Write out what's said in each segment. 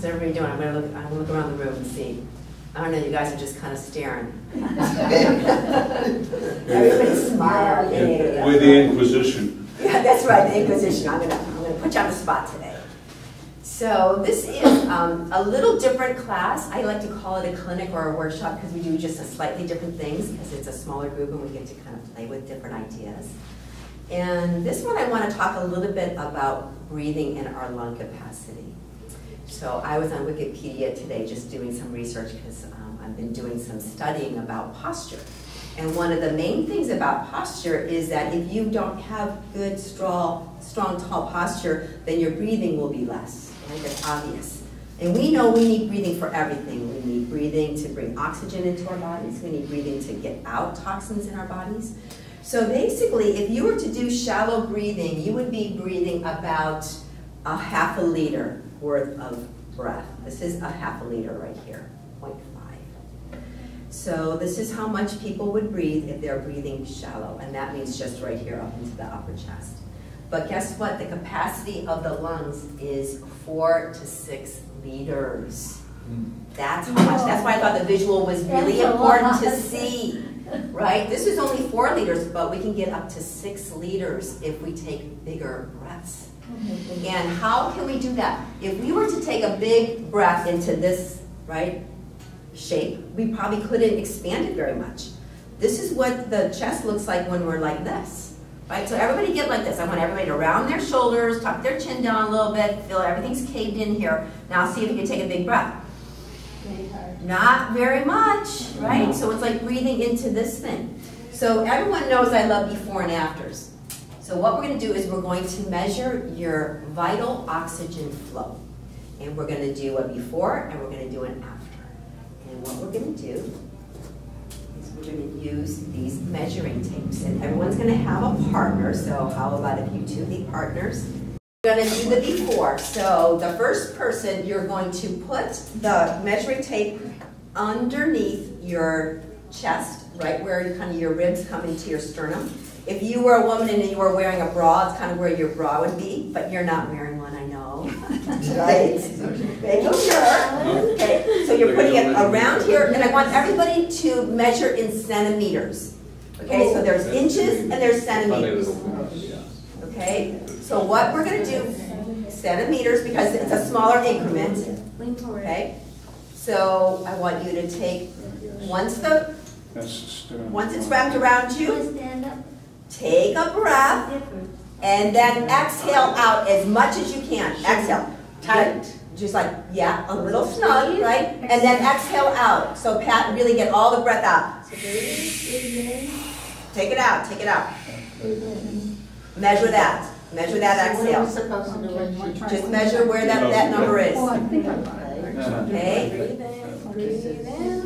How's everybody doing? I'm gonna look around the room and see. I don't know, you guys are just kind of staring. Everybody's smiling. Yeah. We're the Inquisition. Yeah, that's right, the Inquisition. I'm gonna put you on the spot today. So this is a little different class. I like to call it a clinic or a workshop because we do just a slightly different things because it's a smaller group and we get to kind of play with different ideas. And this one I want to talk a little bit about breathing in our lung capacity. So I was on Wikipedia today just doing some research because I've been doing some studying about posture. And one of the main things about posture is that if you don't have good, strong, tall posture, then your breathing will be less. Right? That's obvious. And we know we need breathing for everything. We need breathing to bring oxygen into our bodies. We need breathing to get out toxins in our bodies. So basically, if you were to do shallow breathing, you would be breathing about a half a liter worth of breath. This is a half a liter right here, 0.5. So this is how much people would breathe if they're breathing shallow, and that means just right here up into the upper chest. But guess what? The capacity of the lungs is 4 to 6 liters. That's how much. That's why I thought the visual was really important to see. Right? This is only 4 liters, but we can get up to 6 liters if we take bigger breaths. And how can we do that? If we were to take a big breath into this, right, shape, we probably couldn't expand it very much. This is what the chest looks like when we're like this, right? So everybody get like this. I want everybody to round their shoulders, tuck their chin down a little bit, feel everything's caved in here. Now see if you can take a big breath. Not very much, right? So it's like breathing into this thing. So everyone knows I love before and afters. So what we're going to do is we're going to measure your vital oxygen flow. And we're going to do a before and we're going to do an after. And what we're going to do is we're going to use these measuring tapes. And everyone's going to have a partner. So how about if you two be partners? We're going to do the before. So the first person, you're going to put the measuring tape underneath your chest, right where kind of your ribs come into your sternum. If you were a woman and you were wearing a bra, it's kind of where your bra would be, but you're not wearing one, I know. Right? Making sure. Okay, so you're putting it around here, and I want everybody to measure in centimeters. Okay, so there's inches and there's centimeters. Okay, so what we're going to do, centimeters, because it's a smaller increment. Okay, so I want you to take, once it's wrapped around you, take a breath, and then exhale out as much as you can. Exhale, tight, just like, yeah, a little snug, right? And then exhale out. So Pat, really get all the breath out. Take it out, take it out. Measure that exhale. Just measure where that number is. Okay.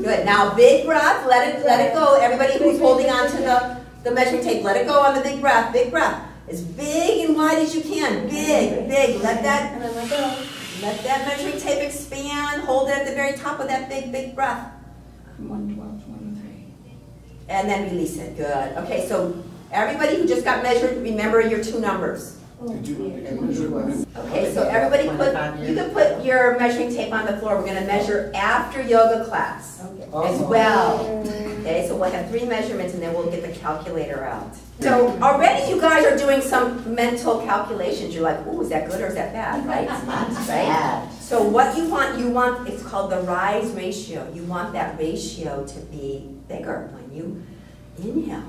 Good. Now big breath. Let it go. Everybody who's holding on to the measuring tape, let it go on the big breath. Big breath. As big and wide as you can. Big. Let that measuring tape expand. Hold it at the very top of that big breath. 112, 103. And then release it. Good. Okay, so everybody who just got measured, remember your 2 numbers. Okay, so everybody you can put your measuring tape on the floor. We're going to measure after yoga class as well. Okay, so we'll have 3 measurements and then we'll get the calculator out. So already you guys are doing some mental calculations. You're like, oh, is that good or is that bad, right? Right? So what you want, it's called the rise ratio. You want that ratio to be bigger when you inhale.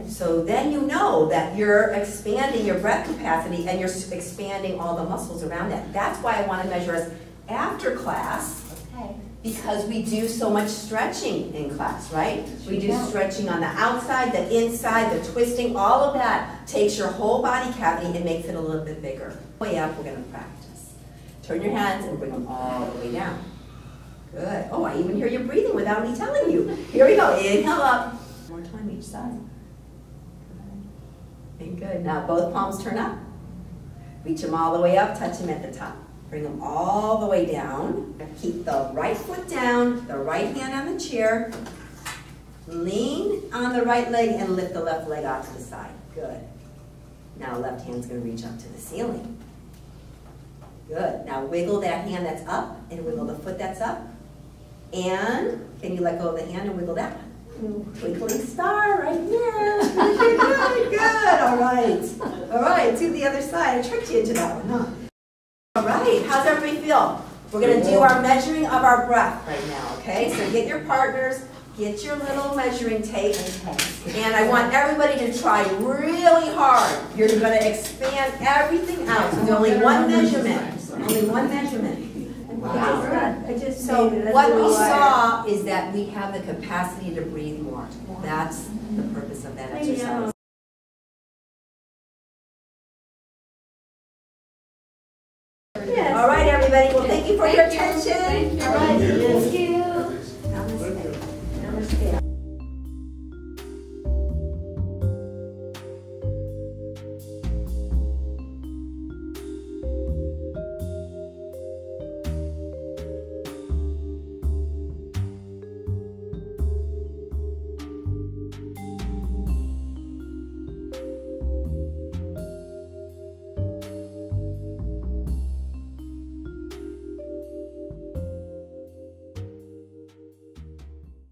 So then you know that you're expanding your breath capacity and you're expanding all the muscles around that. That's why I want to measure us after class, because we do so much stretching in class, right? We do stretching on the outside, the inside, the twisting, all of that takes your whole body cavity and makes it a little bit bigger. Way up, we're going to practice. Turn your hands and bring them all the way down. Good. Oh, I even hear you breathing without me telling you. Here we go. Inhale up. More time each side. Good. Now both palms turn up. Reach them all the way up, touch them at the top. Bring them all the way down. Keep the right foot down, the right hand on the chair. Lean on the right leg and lift the left leg out to the side. Good. Now left hand's going to reach up to the ceiling. Good. Now wiggle that hand that's up and wiggle the foot that's up. And can you let go of the hand and wiggle that one? Twinkling star right here. Good, good. All right. All right, to the other side. I tricked you into that one, huh? All right, how's everybody feel? We're going to do our measuring of our breath right now, okay? So get your partners, get your little measuring tape, and I want everybody to try really hard. You're going to expand everything out. So there's only one measurement. Only one measurement. Wow. So what we saw is that we have the capacity to breathe more. That's the purpose of that exercise. All right, everybody. Well, thank you for your attention. All right. Thank you. Namaste. Namaste.